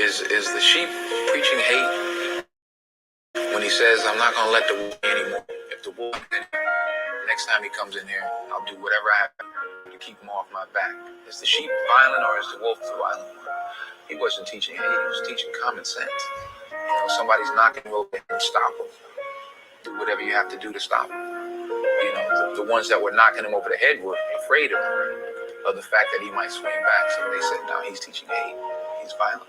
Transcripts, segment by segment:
Is the sheep preaching hate when he says, I'm not going to let the wolf anymore? If the wolf, next time he comes in here, I'll do whatever I have to keep him off my back. Is the sheep violent or is the wolf the violent one? He wasn't teaching hate, he was teaching common sense. Somebody's knocking him over and stop him. Do whatever you have to do to stop him. The ones that were knocking him over the head were afraid of the fact that he might swing back. So they said, no, he's teaching hate. He's violent.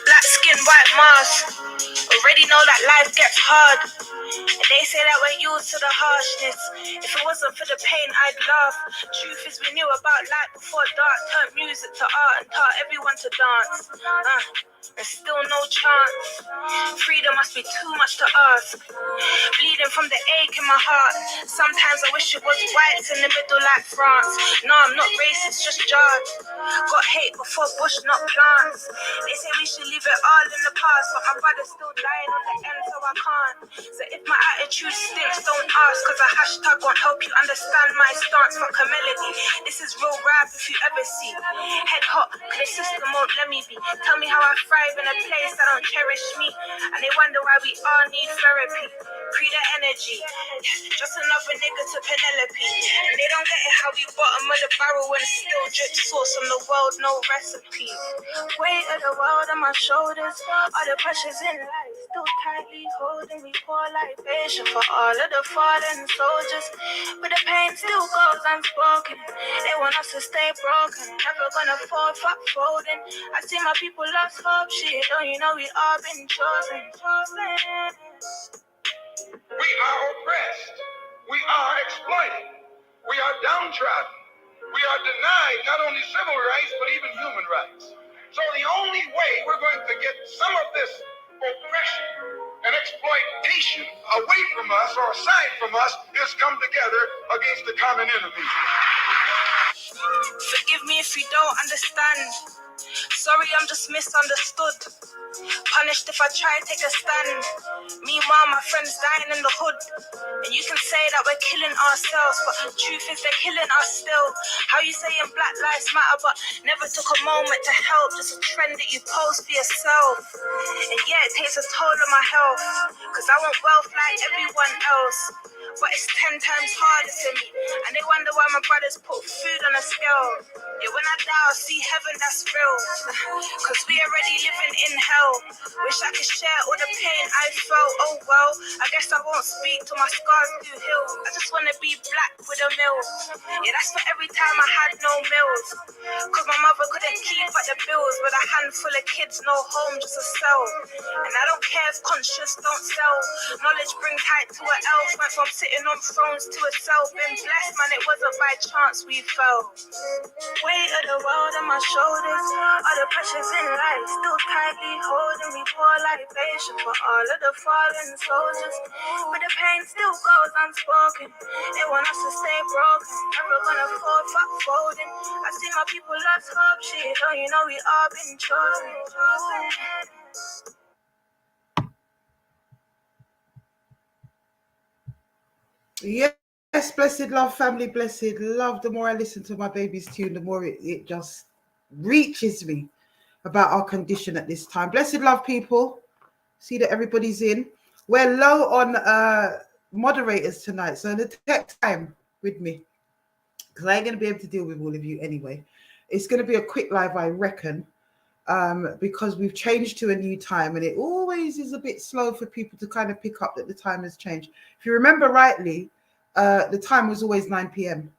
Black skin, white mask. Already know that life gets hard. And they say that we're used to the harshness. If it wasn't for the pain, I'd laugh. Truth is, we knew about light before dark. Turned music to art and taught everyone to dance. There's still no chance. Freedom must be too much to ask. Bleeding from the ache in my heart. Sometimes I wish it was whites in the middle like France. No, I'm not racist, just jarred. Got hate before bush, not plants. They say we should leave it all in the past, but my brother's still dying on the end, so I can't. So if my attitude stinks, don't ask, cause a hashtag won't help you understand my stance. Fuck a melody. This is real rap if you ever see. Head hot, cause the system won't let me be. Tell me how I thrive in a place that don't cherish me. And they wonder why we all need therapy. Pre the energy. Just another nigga to Penelope. And they don't get it how we bottom of the barrel and still drip sauce on the world, no recipe. Weight of the world on my shoulders. All the pressures in life still tightly holding me. Pour libation for all of the fallen soldiers. But the pain still goes unspoken. They want us to stay broken. Never gonna fall, fuck folding. I see my people lost hope. Shit, don't you know we all been chosen. We are oppressed. We are exploited. We are downtrodden. We are denied not only civil rights, but even human rights. So the only way we're going to get some of this oppression and exploitation away from us or aside from us is come together against the common enemy. Forgive me if you don't understand. Sorry, I'm just misunderstood. Punished if I try to take a stand. Meanwhile, my friends dying in the hood. And you can say that we're killing ourselves, but the truth is they're killing us still. How you saying Black Lives Matter, but never took a moment to help? Just a trend that you post for yourself. And yeah, it takes a toll on my health, cause I want wealth like everyone else. But it's 10 times harder to me. And they wonder why my brothers put food on a scale. Yeah, when I die, I'll see heaven, that's real. Cause we already living in hell. Wish I could share all the pain I felt. Oh well, I guess I won't speak till my scars do heal. I just wanna be black with a mill. Yeah, that's for every time I had no meals. Cause my mother couldn't keep up the bills. With a handful of kids, no home, just a cell. And I don't care if conscious don't sell. Knowledge brings height to an elf. Went from sitting on thrones to a self. Been blessed, man, it wasn't by chance we fell. Weight of the world on my shoulders. All the pressures in life still tightly holding me. Pour libation for all of the fallen soldiers. But the pain still goes unspoken. They want us to stay broken. Never gonna fall, fuck folding. I see my people lost hope. Shit, don't you know we all been chosen. Yes, blessed love, family, blessed love. The more I listen to my baby's tune, the more it just reaches me about our condition at this time. Blessed love, people. See that everybody's in. We're low on moderators tonight, so the text time with me, because I ain't going to be able to deal with all of you anyway. It's going to be a quick live, I reckon, because we've changed to a new time, and it always is a bit slow for people to kind of pick up that the time has changed. If you remember rightly, the time was always 9 p.m.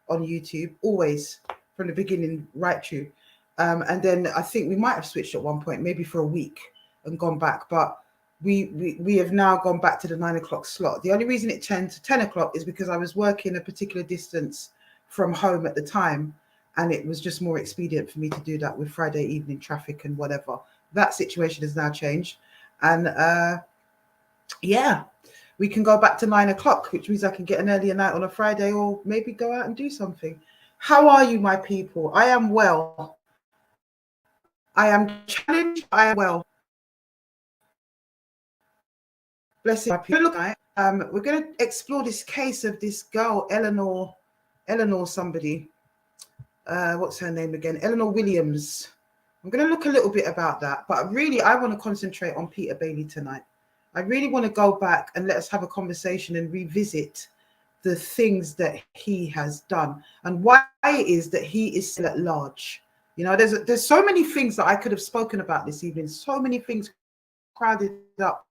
on YouTube, always from the beginning right through. And then I think we might have switched at one point, maybe for a week, and gone back. But we have now gone back to the 9 o'clock slot. The only reason it turned to 10 o'clock is because I was working a particular distance from home at the time, and it was just more expedient for me to do that with Friday evening traffic and whatever. That situation has now changed. And yeah, we can go back to 9 o'clock, which means I can get an earlier night on a Friday, or maybe go out and do something. How are you, my people? I am well. I am challenged. I am well. Bless you, my people. We're going to explore this case of this girl, Eleanor Eleanor somebody. What's her name again? Eleanor Williams. I'm going to look a little bit about that, but really I want to concentrate on Peter Bailey tonight. I really want to go back and let us have a conversation and revisit the things that he has done and why it is that he is still at large. You know, there's so many things that I could have spoken about this evening, so many things crowded up.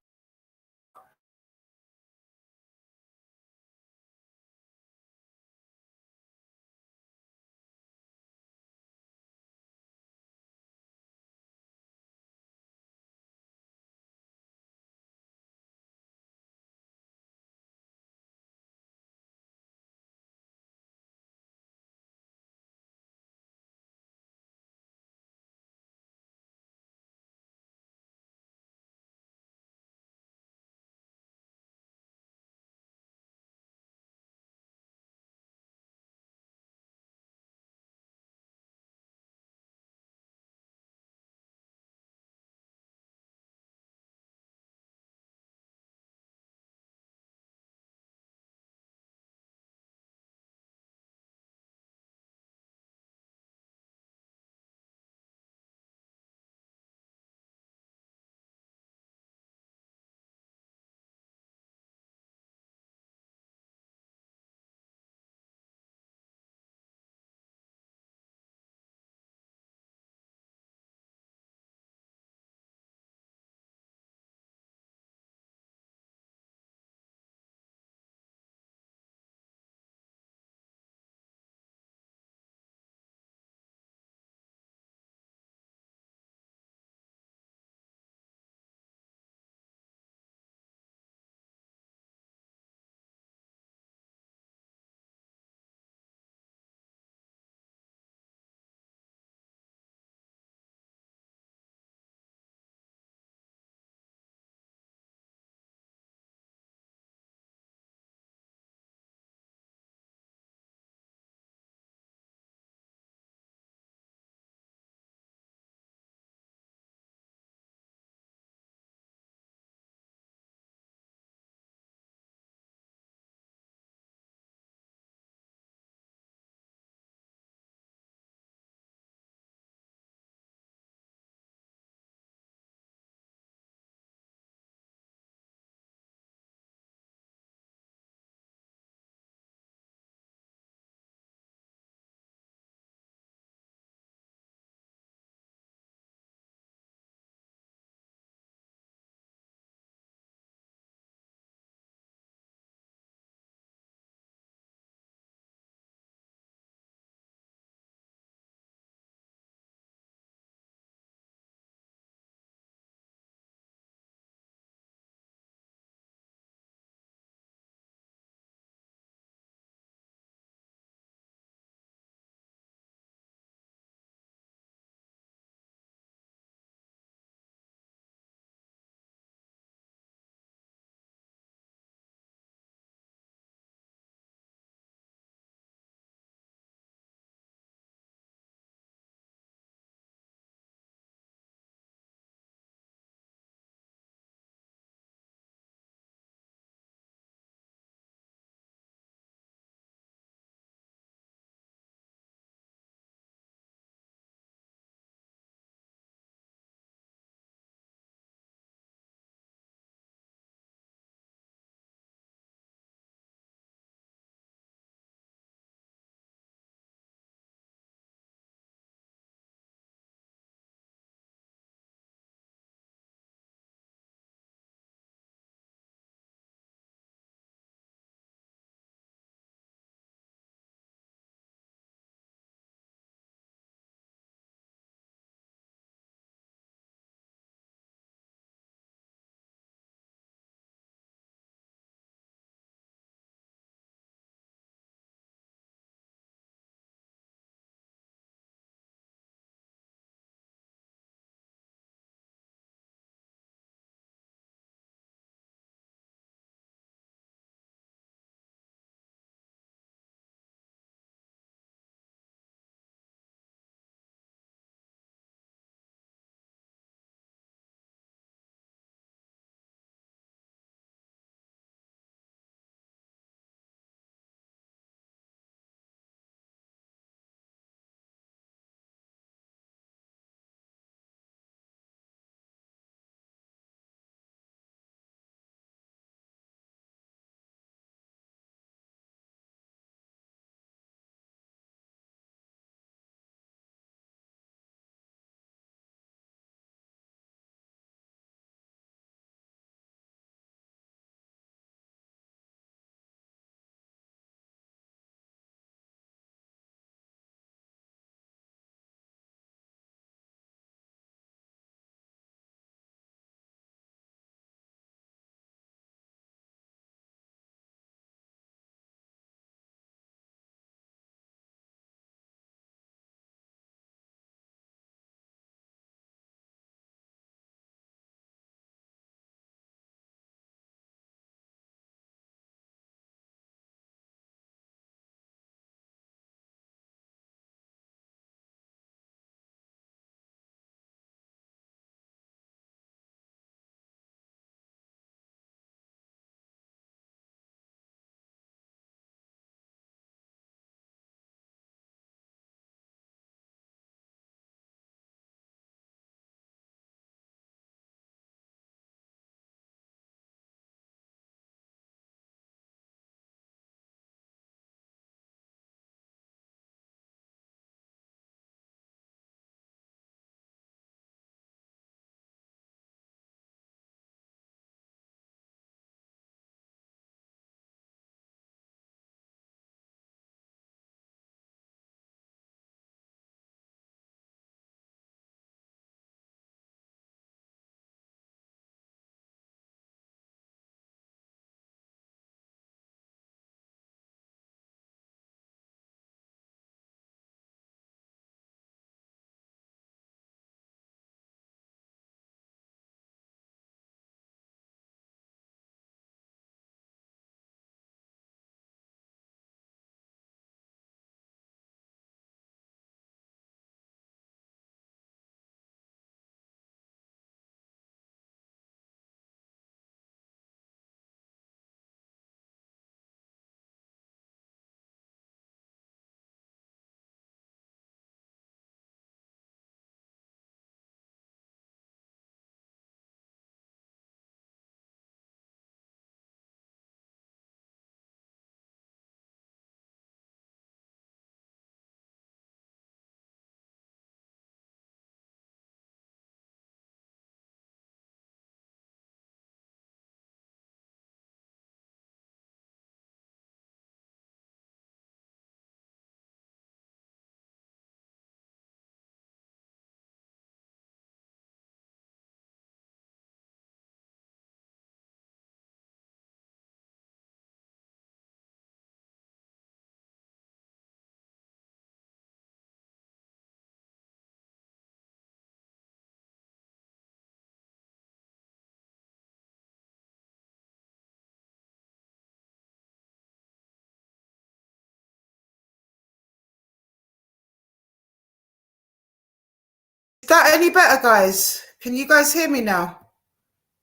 that any better, guys? Can you guys hear me now?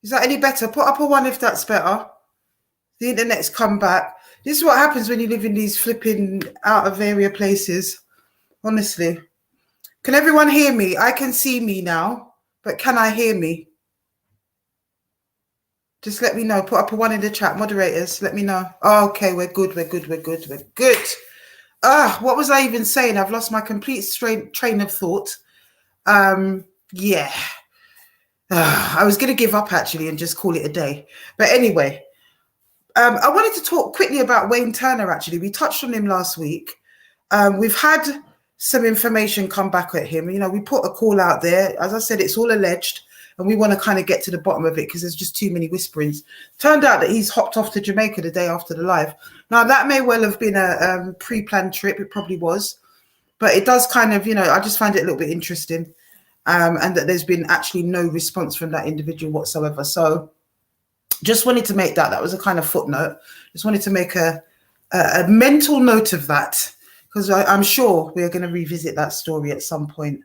Is that any better? Put up a 1 if that's better. The internet's come back. This is what happens when you live in these flipping out of area places. Honestly. Can everyone hear me? I can see me now, but can I hear me? Just let me know. Put up a 1 in the chat. Moderators, let me know. Oh, okay, we're good. What was I even saying? I've lost my complete train of thought. Yeah. I was going to give up, actually, and just call it a day. But anyway, I wanted to talk quickly about Wayne Turner, actually. We touched on him last week. We've had some information come back at him. You know, we put a call out there. As I said, it's all alleged, and we want to kind of get to the bottom of it because there's just too many whisperings. Turned out that he's hopped off to Jamaica the day after the live. Now, that may well have been a pre-planned trip. It probably was. But it does kind of, you know, I just find it a little bit interesting. And that there's been actually no response from that individual whatsoever. So just wanted to make that. That was a kind of footnote. Just wanted to make a mental note of that, because I'm sure we are going to revisit that story at some point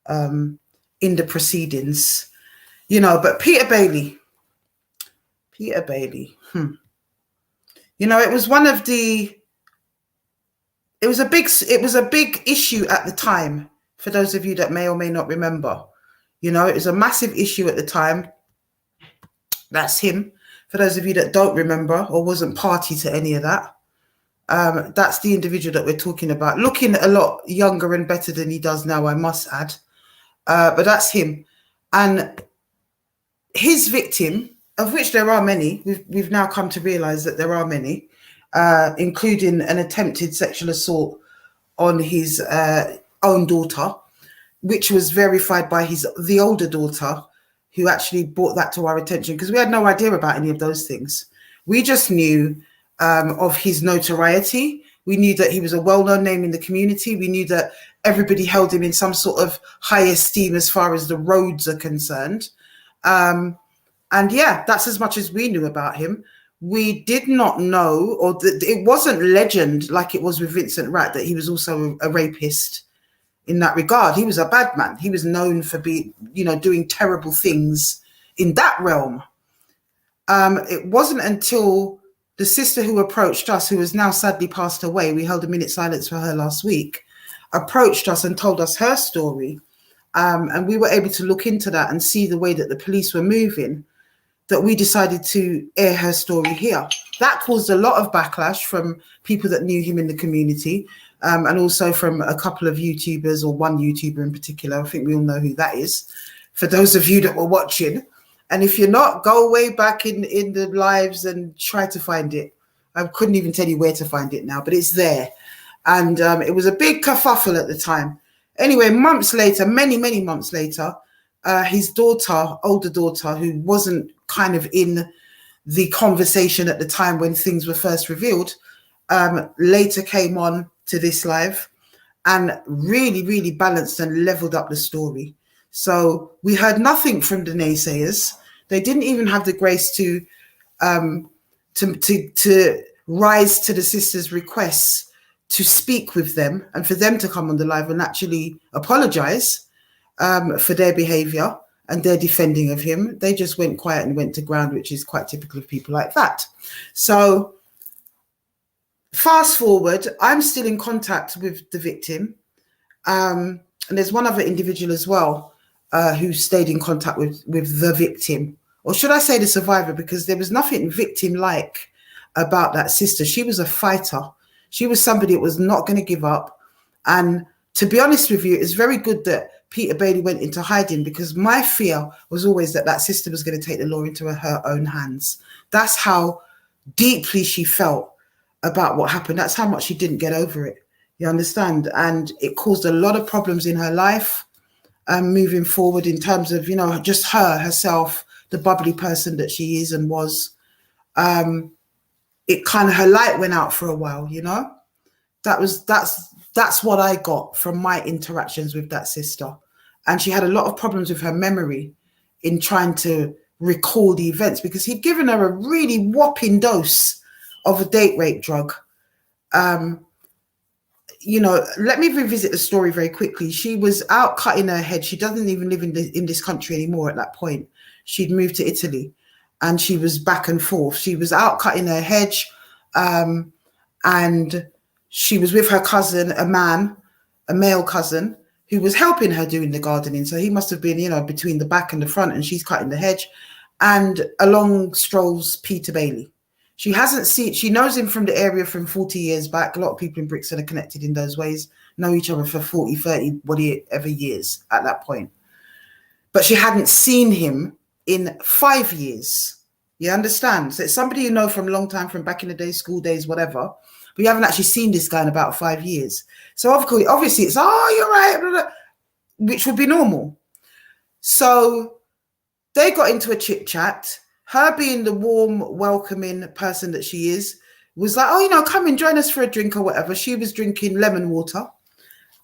in the proceedings. You know, but Peter Bailey. You know, it was one of the, it was a big issue at the time, for those of you that may or may not remember. You know, it was a massive issue at the time. That's him. For those of you that don't remember or wasn't party to any of that, that's the individual that we're talking about. Looking a lot younger and better than he does now, I must add. But that's him. And his victim, of which there are many, we've now come to realize that there are many, including an attempted sexual assault on his own daughter, which was verified by the older daughter, who actually brought that to our attention, because we had no idea about any of those things. We just knew of his notoriety. We knew that he was a well-known name in the community. We knew that everybody held him in some sort of high esteem as far as the roads are concerned. And yeah, that's as much as we knew about him. We did not know, or it wasn't legend like it was with Vincent Ratt, that he was also a rapist in that regard. He was a bad man. He was known for doing terrible things in that realm. It wasn't until the sister who approached us, who has now sadly passed away, we held a minute silence for her last week, approached us and told us her story. And we were able to look into that and see the way that the police were moving, that we decided to air her story here. That caused a lot of backlash from people that knew him in the community, and also from a couple of YouTubers, or one YouTuber in particular. I think we all know who that is, for those of you that were watching. And if you're not, go way back in the lives and try to find it. I couldn't even tell you where to find it now, but it's there. And it was a big kerfuffle at the time. Anyway, months later, many months later, his daughter, older daughter, who wasn't kind of in the conversation at the time when things were first revealed, later came on to this live and really balanced and leveled up the story. So we heard nothing from the naysayers. They didn't even have the grace to rise to the sisters' requests to speak with them and for them to come on the live and actually apologize for their behavior and their defending of him. They just went quiet and went to ground, which is quite typical of people like that. So fast forward, I'm still in contact with the victim. And there's one other individual as well who stayed in contact with the victim, or should I say the survivor, because there was nothing victim-like about that sister. She was a fighter. She was somebody that was not going to give up. And to be honest with you, it's very good that Peter Bailey went into hiding, because my fear was always that sister was going to take the law into her own hands. That's how deeply she felt about what happened. That's how much she didn't get over it. You understand? And it caused a lot of problems in her life moving forward, in terms of, just herself, the bubbly person that she is and was. It kind of, her light went out for a while, that's what I got from my interactions with that sister. And she had a lot of problems with her memory in trying to recall the events, because he'd given her a really whopping dose of a date rape drug. you know, let me revisit the story very quickly. She was out cutting her head. She doesn't even live in this country anymore at that point. She'd moved to Italy and she was back and forth. She was out cutting her hedge, and she was with her cousin, a male cousin, who was helping her doing the gardening. So he must have been, you know, between the back and the front, and she's cutting the hedge. And along strolls Peter Bailey. She knows him from the area from 40 years back. A lot of people in Brixton are connected in those ways, know each other for 40, 30, whatever years at that point. But she hadn't seen him in 5 years. You understand? So it's somebody you know from a long time, from back in the day, school days, whatever. But you haven't actually seen this guy in about 5 years. So obviously it's, oh, you're right, blah, blah, which would be normal. So they got into a chit chat. Her being the warm, welcoming person that she is, was like, oh, you know, come and join us for a drink or whatever. She was drinking lemon water,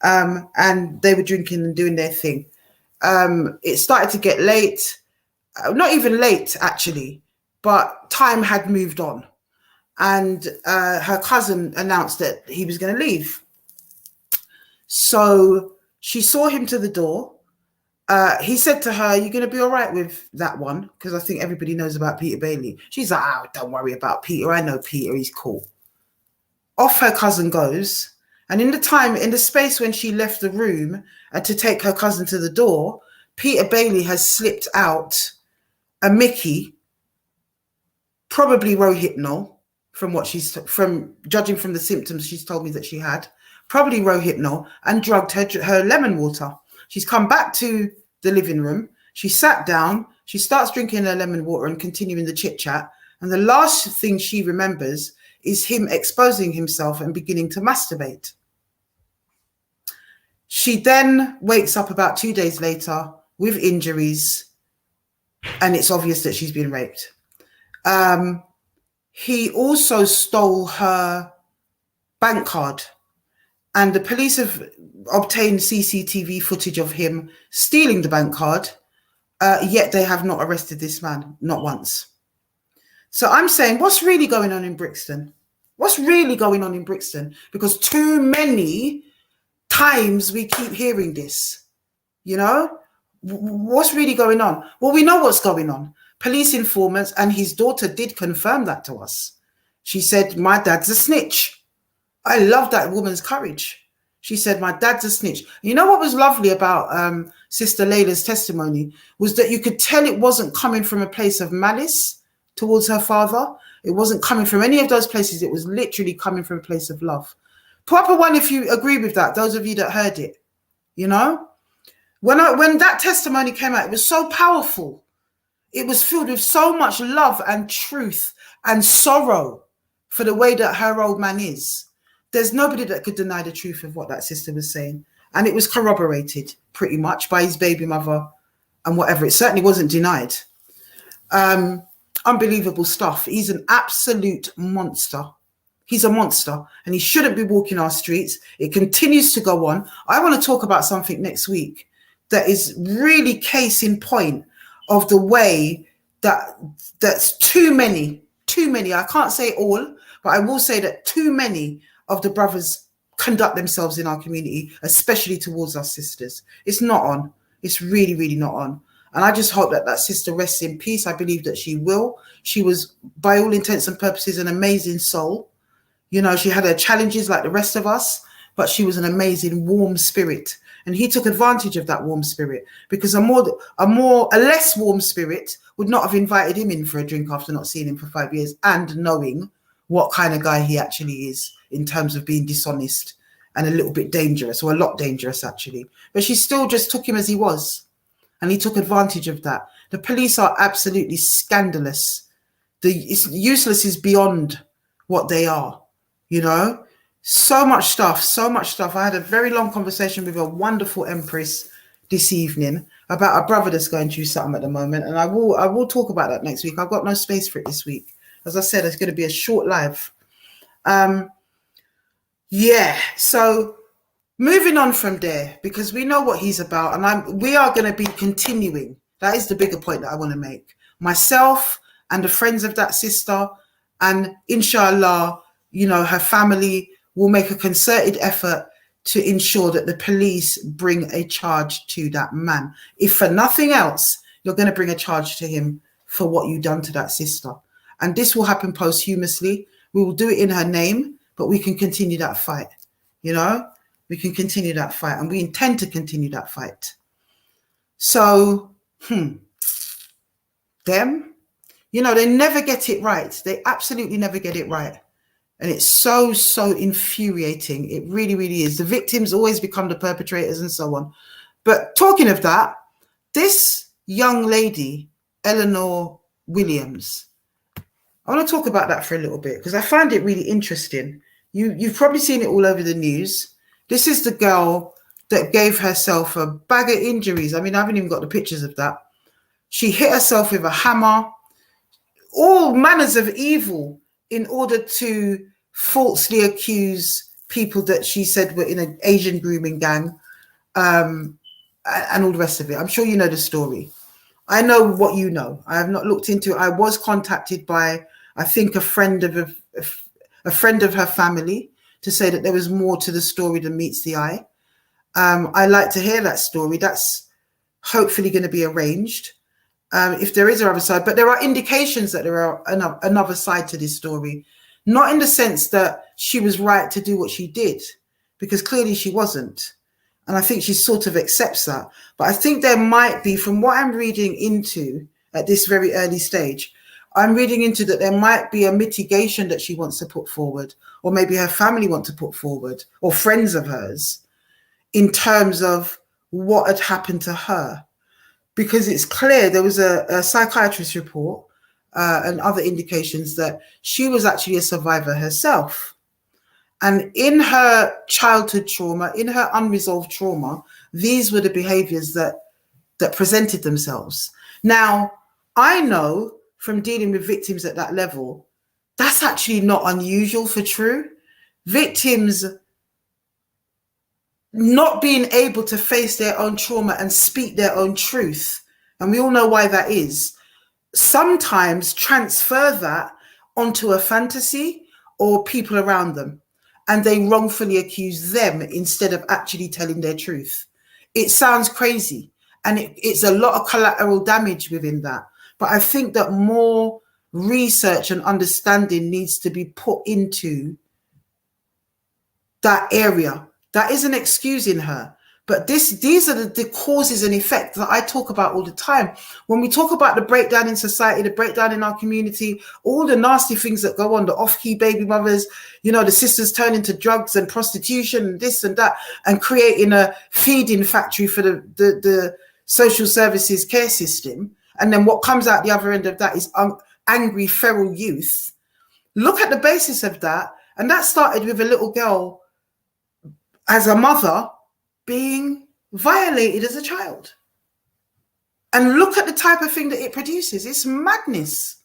and they were drinking and doing their thing. It started to get late, not even late, actually, but time had moved on. And her cousin announced that he was going to leave. So she saw him to the door. He said to her, you're going to be all right with that one? Because I think everybody knows about Peter Bailey. She's like, oh, don't worry about Peter. I know Peter. He's cool. Off her cousin goes. And in the space when she left the room to take her cousin to the door, Peter Bailey has slipped out a Mickey, probably Rohypnol, from judging from the symptoms she's told me that she had, probably Rohypnol, and drugged her lemon water. She's come back to the living room. She sat down. She starts drinking her lemon water and continuing the chit chat. And the last thing she remembers is him exposing himself and beginning to masturbate. She then wakes up about 2 days later with injuries, and it's obvious that she's been raped. He also stole her bank card, and the police have obtained CCTV footage of him stealing the bank card, yet they have not arrested this man, not once. So I'm saying, what's really going on in Brixton? What's really going on in Brixton? Because too many times we keep hearing this, you know? What's really going on? Well, we know what's going on. Police informants and his daughter did confirm that to us. She said, my dad's a snitch. I love that woman's courage. She said, my dad's a snitch. You know what was lovely about Sister Layla's testimony was that you could tell it wasn't coming from a place of malice towards her father. It wasn't coming from any of those places. It was literally coming from a place of love. Proper one if you agree with that, those of you that heard it, you know? When that testimony came out, it was so powerful. It was filled with so much love and truth and sorrow for the way that her old man is. There's nobody that could deny the truth of what that sister was saying. And it was corroborated pretty much by his baby mother and whatever. It certainly wasn't denied. Unbelievable stuff. He's an absolute monster. He's a monster and he shouldn't be walking our streets. It continues to go on. I want to talk about something next week that is really case in point of the way that's too many, I can't say all, but I will say that too many of the brothers conduct themselves in our community, especially towards our sisters. It's not on. It's really, really not on. And I just hope that that sister rests in peace. I believe that she will. She was, by all intents and purposes, an amazing soul. You know, she had her challenges like the rest of us, but she was an amazing, warm spirit. And he took advantage of that warm spirit because a less warm spirit would not have invited him in for a drink after not seeing him for 5 years and knowing what kind of guy he actually is in terms of being dishonest and a little bit dangerous, or a lot dangerous actually. But she still just took him as he was. And he took advantage of that. The police are absolutely scandalous. Useless is beyond what they are, you know? So much stuff. I had a very long conversation with a wonderful empress this evening about a brother that's going through something at the moment. And I will talk about that next week. I've got no space for it this week. As I said, it's going to be a short live. Yeah, so moving on from there, because we know what he's about, and we are going to be continuing. That is the bigger point that I want to make. Myself and the friends of that sister, and inshallah, you know, her family will make a concerted effort to ensure that the police bring a charge to that man. If for nothing else, you're going to bring a charge to him for what you've done to that sister. And this will happen posthumously. We will do it in her name, but we can continue that fight. You know, we can continue that fight, and we intend to continue that fight. So, them, you know, they never get it right. They absolutely never get it right. And it's so, so infuriating. It really, really is. The victims always become the perpetrators and so on. But talking of that, this young lady, Eleanor Williams, I want to talk about that for a little bit because I find it really interesting. You've probably seen it all over the news. This is the girl that gave herself a bag of injuries. I mean, I haven't even got the pictures of that. She hit herself with a hammer, all manners of evil, in order to falsely accuse people that she said were in an Asian grooming gang, and all the rest of it. I'm sure you know the story. I know what you know. I have not looked into it. I was contacted by, I think, a friend of her family to say that there was more to the story than meets the eye. I like to hear that story. That's hopefully going to be arranged. If there is another side, but there are indications that there are another side to this story, not in the sense that she was right to do what she did, because clearly she wasn't. And I think she sort of accepts that. But I think there might be, from what I'm reading into at this very early stage, I'm reading into that there might be a mitigation that she wants to put forward, or maybe her family want to put forward, or friends of hers, in terms of what had happened to her. Because it's clear there was a psychiatrist report and other indications that she was actually a survivor herself. And in her childhood trauma, in her unresolved trauma, these were the behaviors that presented themselves. Now, I know from dealing with victims at that level, that's actually not unusual for True. Victims not being able to face their own trauma and speak their own truth, and we all know why that is, sometimes transfer that onto a fantasy or people around them, and they wrongfully accuse them instead of actually telling their truth. It sounds crazy, and it's a lot of collateral damage within that. But I think that more research and understanding needs to be put into that area. That isn't excusing her, but these are the causes and effects that I talk about all the time. When we talk about the breakdown in society, the breakdown in our community, all the nasty things that go on, the off-key baby mothers, you know, the sisters turning to drugs and prostitution and this and that, and creating a feeding factory for the social services care system. And then what comes out the other end of that is angry, feral youth. Look at the basis of that. And that started with a little girl as a mother being violated as a child. And look at the type of thing that it produces. It's madness.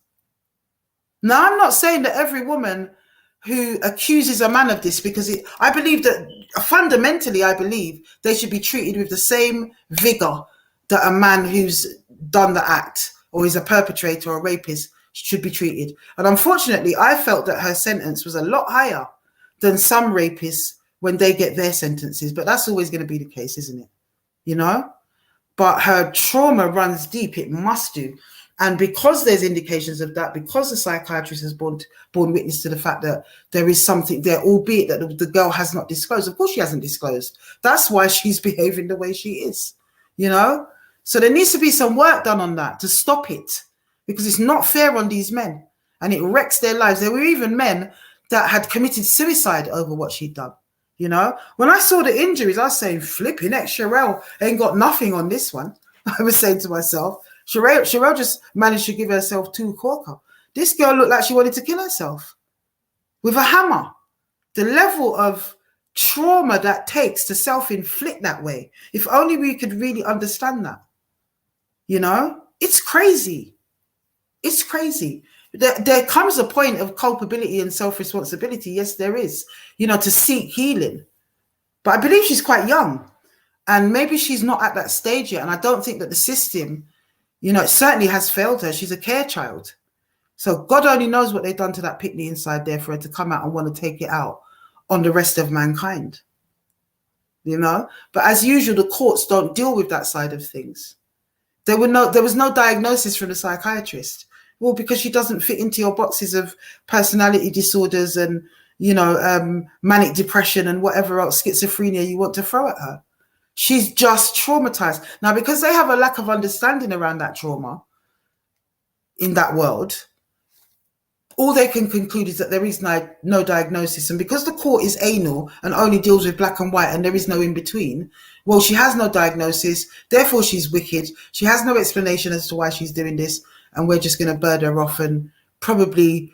Now, I'm not saying that every woman who accuses a man of this, because I believe that fundamentally, I believe they should be treated with the same vigor that a man who's done the act or is a perpetrator or a rapist should be treated. And unfortunately, I felt that her sentence was a lot higher than some rapists when they get their sentences, but that's always going to be the case, isn't it? You know, but her trauma runs deep. It must do. And because there's indications of that, because the psychiatrist has borne witness to the fact that there is something there, albeit that the girl has not disclosed. Of course she hasn't disclosed. That's why she's behaving the way she is, you know? So there needs to be some work done on that to stop it, because it's not fair on these men and it wrecks their lives. There were even men that had committed suicide over what she'd done. You know, when I saw the injuries, I was saying, flipping heck, Sherelle ain't got nothing on this one. I was saying to myself, Sherelle just managed to give herself 2 corker. This girl looked like she wanted to kill herself with a hammer. The level of trauma that takes to self-inflict that way, if only we could really understand that. You know, it's crazy. It's crazy. There comes a point of culpability and self-responsibility. Yes, there is, you know, to seek healing. But I believe she's quite young and maybe she's not at that stage yet. And I don't think that the system, you know, it certainly has failed her. She's a care child. So God only knows what they've done to that Pitney inside there for her to come out and want to take it out on the rest of mankind. you know. But as usual, the courts don't deal with that side of things. There was no diagnosis from the psychiatrist. Well, because she doesn't fit into your boxes of personality disorders and, you know, manic depression and whatever else, schizophrenia you want to throw at her. She's just traumatized. Now, because they have a lack of understanding around that trauma in that world, all they can conclude is that there is no diagnosis. And because the court is anal and only deals with black and white and there is no in between, well, she has no diagnosis, therefore she's wicked. She has no explanation as to why she's doing this. And we're just going to bird her off and probably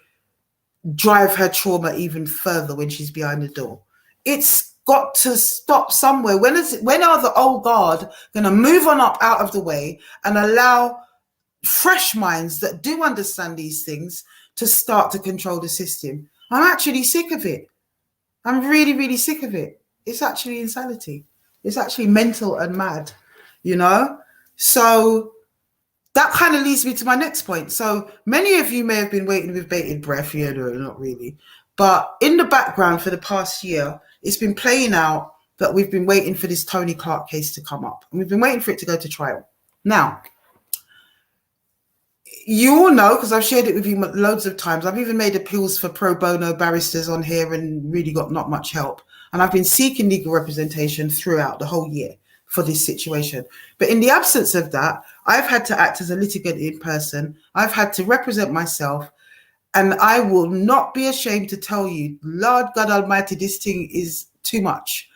drive her trauma even further when she's behind the door. It's got to stop somewhere. When are the old guard going to move on up out of the way and allow fresh minds that do understand these things to start to control the system? I'm actually sick of it. I'm really, really sick of it. It's actually insanity. It's actually mental and mad, you know? So that kind of leads me to my next point. So many of you may have been waiting with bated breath. Yeah, no, not really. But in the background for the past year, it's been playing out that we've been waiting for this Tony Clark case to come up. And we've been waiting for it to go to trial. Now, you all know, because I've shared it with you loads of times, I've even made appeals for pro bono barristers on here and really got not much help. And I've been seeking legal representation throughout the whole year for this situation. But in the absence of that, I've had to act as a litigant in person. I've had to represent myself. And I will not be ashamed to tell you, Lord God Almighty, this thing is too much.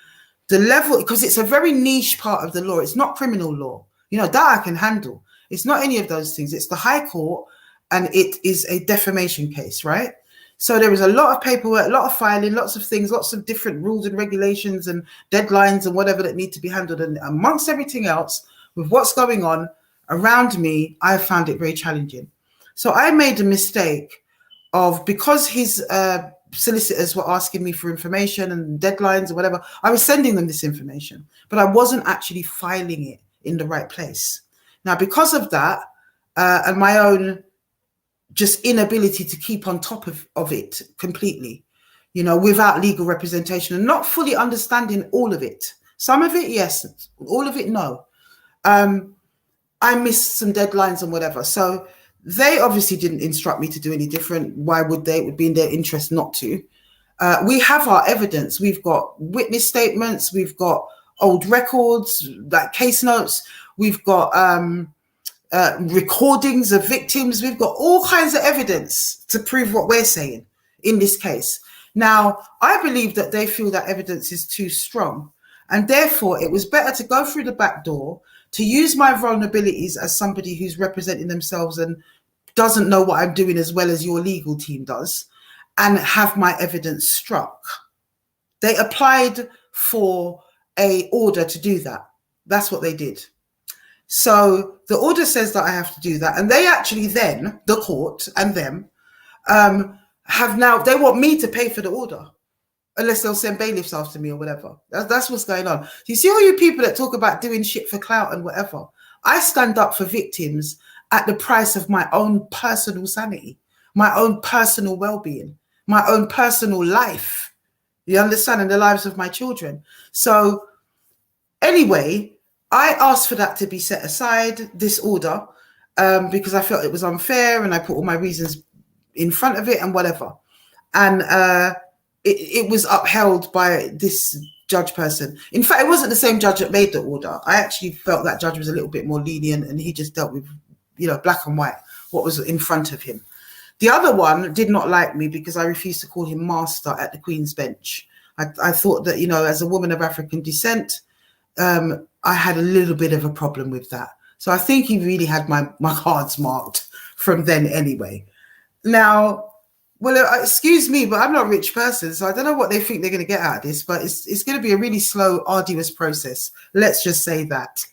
The level, because it's a very niche part of the law. It's not criminal law. You know, that I can handle. It's not any of those things. It's the High Court and it is a defamation case, right? So there is a lot of paperwork, a lot of filing, lots of things, lots of different rules and regulations and deadlines and whatever that need to be handled. And amongst everything else, with what's going on around me, I found it very challenging. So I made a mistake of, because his solicitors were asking me for information and deadlines or whatever, I was sending them this information, but I wasn't actually filing it in the right place. Now, because of that, and my own just inability to keep on top of it completely, you know, without legal representation and not fully understanding all of it. Some of it, yes. All of it, no. I missed some deadlines and whatever. So they obviously didn't instruct me to do any different. Why would they? It would be in their interest not to. We have our evidence. We've got witness statements. We've got old records, like case notes. We've got recordings of victims. We've got all kinds of evidence to prove what we're saying in this case. Now, I believe that they feel that evidence is too strong, and therefore it was better to go through the back door, to use my vulnerabilities as somebody who's representing themselves and doesn't know what I'm doing as well as your legal team does, and have my evidence struck. They applied for an order to do that. That's what they did. So the order says that I have to do that. And they actually then, the court and them, have now, they want me to pay for the order, unless they'll send bailiffs after me or whatever. That's what's going on. You see all you people that talk about doing shit for clout and whatever. I stand up for victims at the price of my own personal sanity, my own personal well-being, my own personal life. You understand? And the lives of my children. So anyway, I asked for that to be set aside, this order, because I felt it was unfair and I put all my reasons in front of it and whatever. And it was upheld by this judge person. In fact, it wasn't the same judge that made the order. I actually felt that judge was a little bit more lenient and he just dealt with, you know, black and white, what was in front of him. The other one did not like me because I refused to call him master at the Queen's Bench. I thought that, you know, as a woman of African descent, I had a little bit of a problem with that. So I think he really had my cards marked from then anyway. Now, well, excuse me, but I'm not a rich person, so I don't know what they think they're going to get out of this, but it's going to be a really slow, arduous process. Let's just say that.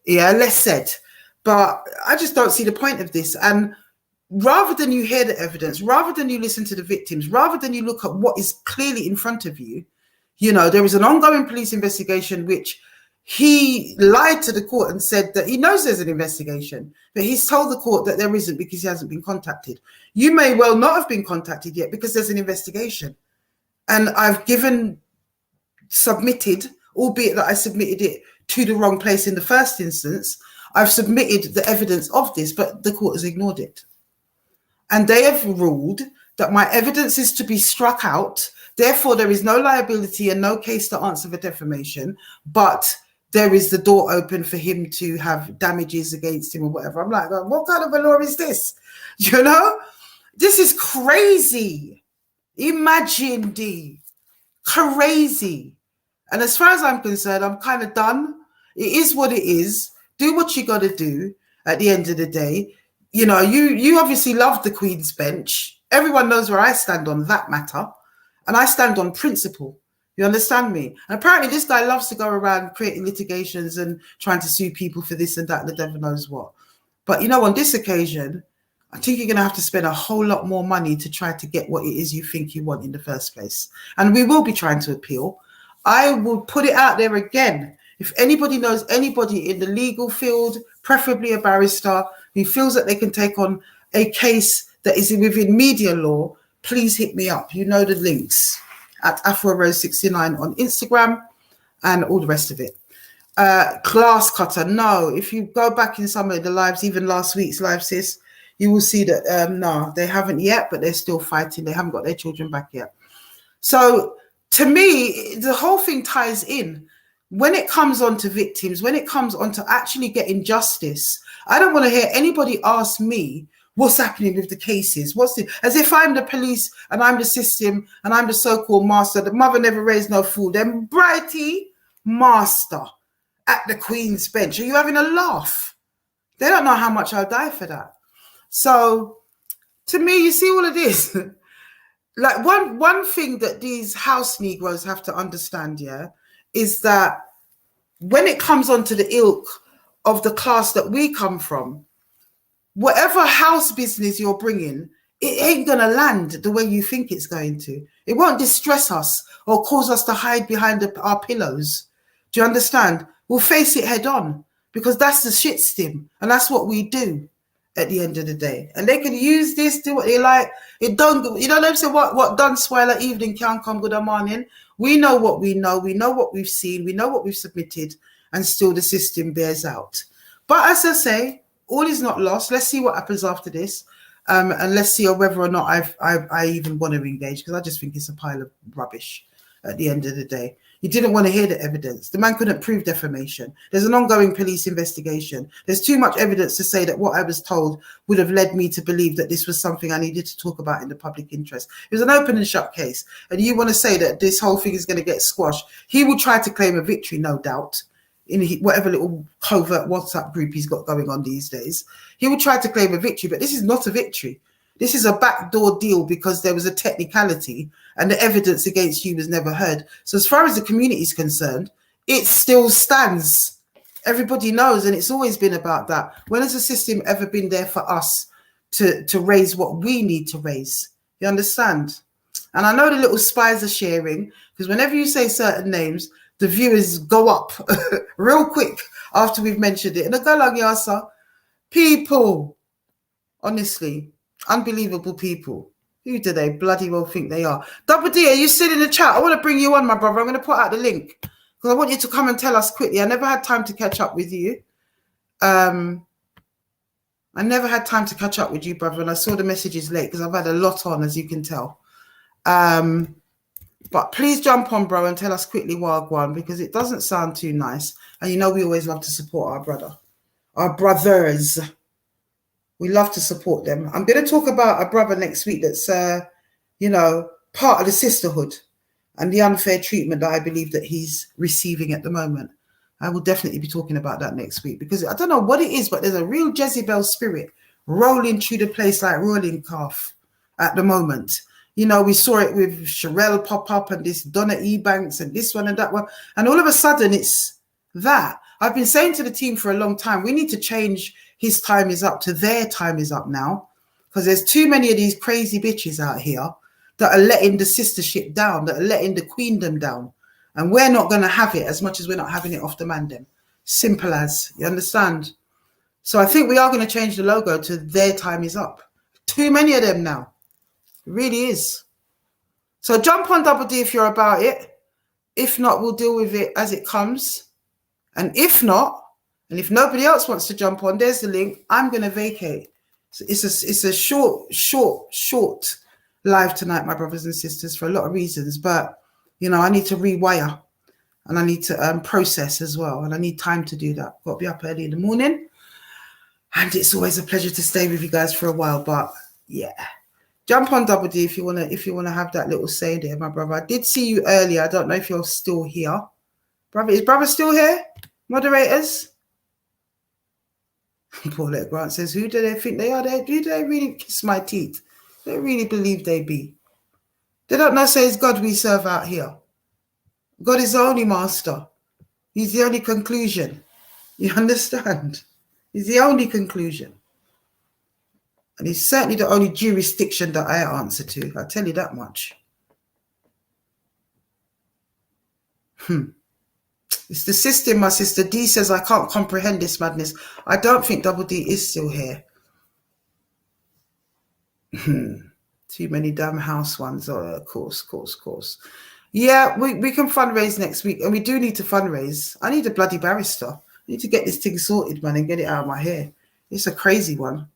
Yeah, less said. But I just don't see the point of this. And rather than you hear the evidence, rather than you listen to the victims, rather than you look at what is clearly in front of you, you know, there is an ongoing police investigation which he lied to the court and said that he knows there's an investigation, but he's told the court that there isn't because he hasn't been contacted. You may well not have been contacted yet because there's an investigation. And I've submitted albeit that I submitted it to the wrong place in the first instance. I've submitted the evidence of this, but the court has ignored it. And they have ruled that my evidence is to be struck out. Therefore, there is no liability and no case to answer for defamation, but there is the door open for him to have damages against him or whatever. I'm like, what kind of a law is this? You know, this is crazy. Imagine, D, crazy. And as far as I'm concerned, I'm kind of done. It is what it is. Do what you got to do at the end of the day. You know, you obviously love the Queen's Bench. Everyone knows where I stand on that matter. And I stand on principle. You understand me? And apparently this guy loves to go around creating litigations and trying to sue people for this and that and the devil knows what. But, you know, on this occasion, I think you're going to have to spend a whole lot more money to try to get what it is you think you want in the first place. And we will be trying to appeal. I will put it out there again. If anybody knows anybody in the legal field, preferably a barrister, who feels that they can take on a case that is within media law, please hit me up. You know the links at Afua Rose 69 on Instagram and all the rest of it. Glass cutter, no. If you go back in some of the lives, even last week's live, sis, you will see that no, they haven't yet, but they're still fighting. They haven't got their children back yet. So to me, the whole thing ties in. When it comes on to victims, when it comes on to actually getting justice, I don't want to hear anybody ask me what's happening with the cases. As if I'm the police and I'm the system and I'm the so-called master. The mother never raised no fool. Them brighty master at the Queen's Bench. Are you having a laugh? They don't know how much I'll die for that. So to me, you see all of this. Like one thing that these house Negroes have to understand, yeah, is that when it comes onto the ilk of the class that we come from, whatever house business you're bringing, it ain't going to land the way you think it's going to. It won't distress us or cause us to hide behind our pillows. Do you understand? We'll face it head on because that's the shit stim and that's what we do at the end of the day. And they can use this, do what they like. It don't, you know, they say what done spoil at evening can't come good a morning. We know what we know what we've seen, we know what we've submitted, and still the system bears out. But as I say, all is not lost. Let's see what happens after this. And let's see whether or not I even want to engage, because I just think it's a pile of rubbish at the end of the day. You didn't want to hear the evidence. The man couldn't prove defamation. There's an ongoing police investigation. There's too much evidence to say that what I was told would have led me to believe that this was something I needed to talk about in the public interest. It was an open and shut case. And you want to say that this whole thing is going to get squashed. He will try to claim a victory, no doubt, in whatever little covert WhatsApp group he's got going on these days. He will try to claim a victory, but this is not a victory. This is a backdoor deal because there was a technicality and the evidence against you was never heard. So as far as the community is concerned, it still stands. Everybody knows, and it's always been about that. When has the system ever been there for us to raise what we need to raise? You understand? And I know the little spies are sharing, because whenever you say certain names, the viewers go up real quick after we've mentioned it. And I go like, Yasa, people, honestly, unbelievable people. Who do they bloody well think they are? Double D, are you still in the chat? I want to bring you on, my brother. I'm going to put out the link because I want you to come and tell us quickly. I never had time to catch up with you. I never had time to catch up with you, brother, and I saw the messages late because I've had a lot on, as you can tell. But please jump on, bro, and tell us quickly Wagwan, because it doesn't sound too nice. And you know we always love to support our brothers. We love to support them. I'm going to talk about a brother next week that's, part of the sisterhood and the unfair treatment that I believe that he's receiving at the moment. I will definitely be talking about that next week because I don't know what it is, but there's a real Jezebel spirit rolling through the place like rolling calf at the moment. You know, we saw it with Sherelle pop up and this Donna Ebanks and this one and that one. And all of a sudden it's that. I've been saying to the team for a long time, we need to change his time is up to their time is up now, because there's too many of these crazy bitches out here that are letting the sistership down, that are letting the queendom down. And we're not going to have it as much as we're not having it off the mandem. Simple as, you understand? So I think we are going to change the logo to their time is up. Too many of them now. It really is. So jump on Double D if you're about it. If not, we'll deal with it as it comes. And if not, and if nobody else wants to jump on, there's the link. I'm going to vacate. So it's a short live tonight, my brothers and sisters, for a lot of reasons. But, you know, I need to rewire and I need to process as well. And I need time to do that. Got to be up early in the morning. And it's always a pleasure to stay with you guys for a while. But yeah, jump on Double D if you wanna have that little say there, my brother. I did see you earlier. I don't know if you're still here. Brother, is brother still here? Moderators? Paulette Grant says, who do they think they are? Do they really kiss my teeth? They really believe they be. They don't know, say it's God we serve out here. God is the only master. He's the only conclusion. You understand? He's the only conclusion. And he's certainly the only jurisdiction that I answer to. I'll tell you that much. It's the system, my sister. D says, I can't comprehend this madness. I don't think Double D is still here. Too many damn house ones. Oh, of course. Yeah, we can fundraise next week. And we do need to fundraise. I need a bloody barrister. I need to get this thing sorted, man, and get it out of my hair. It's a crazy one.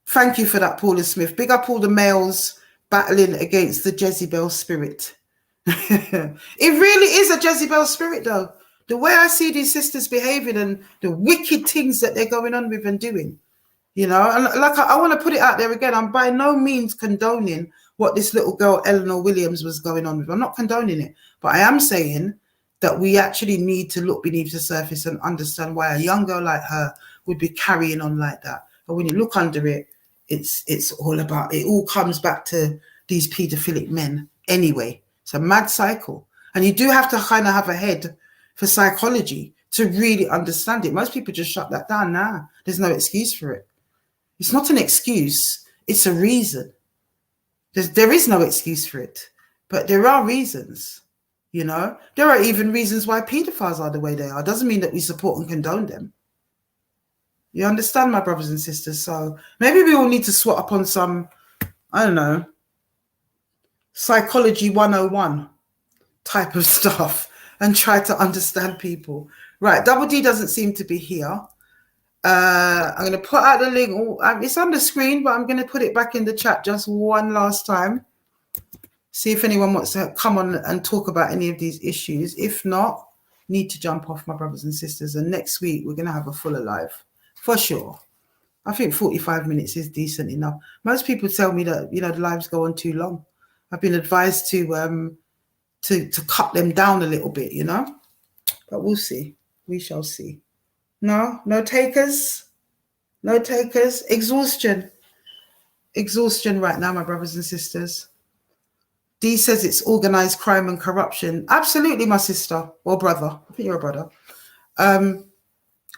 Thank you for that, Paula Smith. Big up all the males battling against the Jezebel spirit. It really is a Jezebel spirit, though. The way I see these sisters behaving and the wicked things that they're going on with and doing, you know. And like I want to put it out there again. I'm by no means condoning what this little girl Eleanor Williams was going on with. I'm not condoning it, but I am saying that we actually need to look beneath the surface and understand why a young girl like her would be carrying on like that. But when you look under it, it's all about, it all comes back to these paedophilic men anyway. It's a mad cycle. And you do have to kind of have a head for psychology to really understand it. Most people just shut that down. Nah, there's no excuse for it. It's not an excuse. It's a reason. There is no excuse for it. But there are reasons, you know. There are even reasons why pedophiles are the way they are. Doesn't mean that we support and condone them. You understand, my brothers and sisters? So maybe we all need to swat up on some, I don't know, psychology 101 type of stuff and try to understand people. Right, Double D doesn't seem to be here. I'm going to put out the link. It's on the screen, but I'm going to put it back in the chat just one last time. See if anyone wants to come on and talk about any of these issues. If not, need to jump off, my brothers and sisters. And next week, we're going to have a fuller live. For sure. I think 45 minutes is decent enough. Most people tell me that, you know, the lives go on too long. I've been advised to cut them down a little bit, you know. But we'll see. We shall see. No takers. No takers. Exhaustion right now, my brothers and sisters. Dee says it's organized crime and corruption. Absolutely, my sister or brother. I think you're a brother.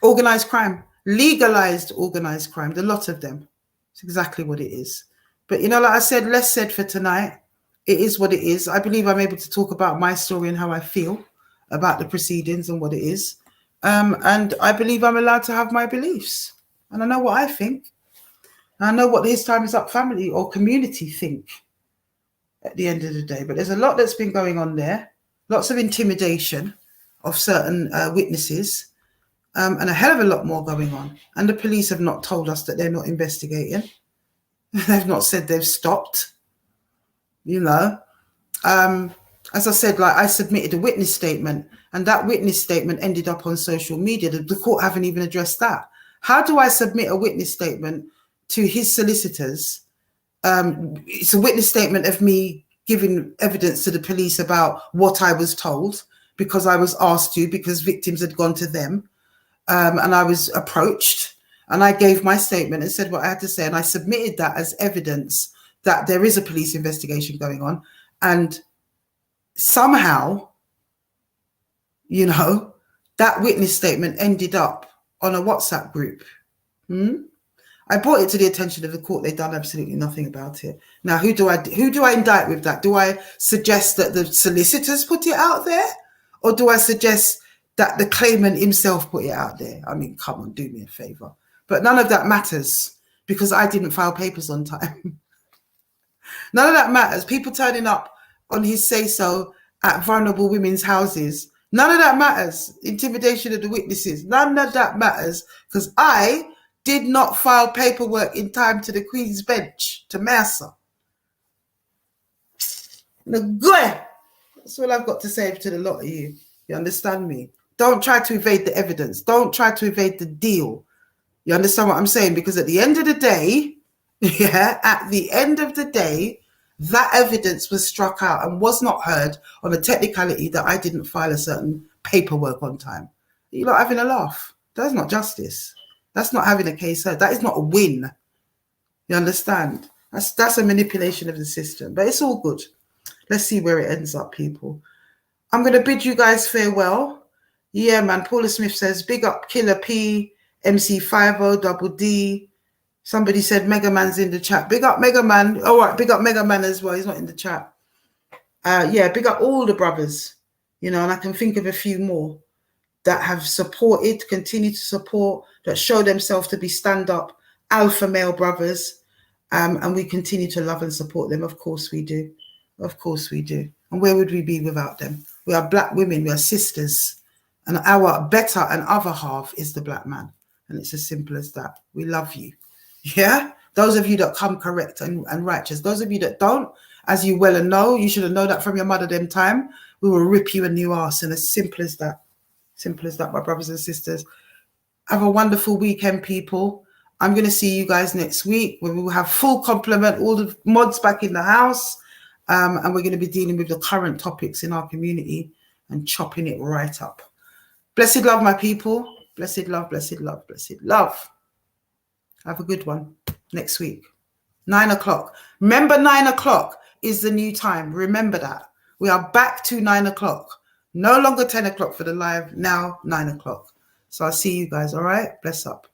Organized crime. Legalized organized crime. The lot of them. It's exactly what it is. But, you know, like I said, less said for tonight. It is what it is. I believe I'm able to talk about my story and how I feel about the proceedings and what it is. And I believe I'm allowed to have my beliefs. And I know what I think. And I know what the His Time Is Up family or community think at the end of the day. But there's a lot that's been going on there. Lots of intimidation of certain witnesses. And a hell of a lot more going on. And the police have not told us that they're not investigating. They've not said they've stopped. You know, as I said, like I submitted a witness statement and that witness statement ended up on social media. The court haven't even addressed that. How do I submit a witness statement to his solicitors? It's a witness statement of me giving evidence to the police about what I was told because I was asked to, because victims had gone to them. And I was approached and I gave my statement and said what I had to say. And I submitted that as evidence that there is a police investigation going on. And somehow, you know, that witness statement ended up on a WhatsApp group. I brought it to the attention of the court. They've done absolutely nothing about it. Now, who do I indict with that? Do I suggest that the solicitors put it out there? Or do I suggest that the claimant himself put it out there? I mean, come on, do me a favor. But none of that matters because I didn't file papers on time. None of that matters. People turning up on his say-so at vulnerable women's houses. None of that matters. Intimidation of the witnesses. None of that matters because I did not file paperwork in time to the Queen's Bench, to Mercer. That's all I've got to say to the lot of you. You understand me? Don't try to evade the evidence. Don't try to evade the deal. You understand what I'm saying? Because at the end of the day, at the end of the day, that evidence was struck out and was not heard on a technicality that I didn't file a certain paperwork on time. You're not having a laugh. That's not justice. That's not having a case heard. That is not a win. You understand? That's a manipulation of the system. But it's all good. Let's see where it ends up, people. I'm going to bid you guys farewell. Yeah, man. Paula Smith says, big up Killer P, MC50, Double D. Somebody said Mega Man's in the chat. Big up Mega Man. All right, big up Mega Man as well. He's not in the chat. Yeah, big up all the brothers. You know, and I can think of a few more that have supported, continue to support, that show themselves to be stand-up alpha male brothers. And we continue to love and support them. Of course we do. Of course we do. And where would we be without them? We are black women. We are sisters. And our better and other half is the black man. And it's as simple as that. We love you. Yeah? Those of you that come correct and righteous. Those of you that don't, as you well know, you should have known that from your mother them time. We will rip you a new arse. And as simple as that. Simple as that, my brothers and sisters. Have a wonderful weekend, people. I'm going to see you guys next week where we will have full complement, all the mods back in the house. And we're going to be dealing with the current topics in our community and chopping it right up. Blessed love, my people. Blessed love, blessed love, blessed love. Have a good one next week. 9 o'clock. Remember, 9 o'clock is the new time. Remember that. We are back to 9 o'clock. No longer 10 o'clock for the live. Now 9 o'clock. So I'll see you guys. All right. Bless up.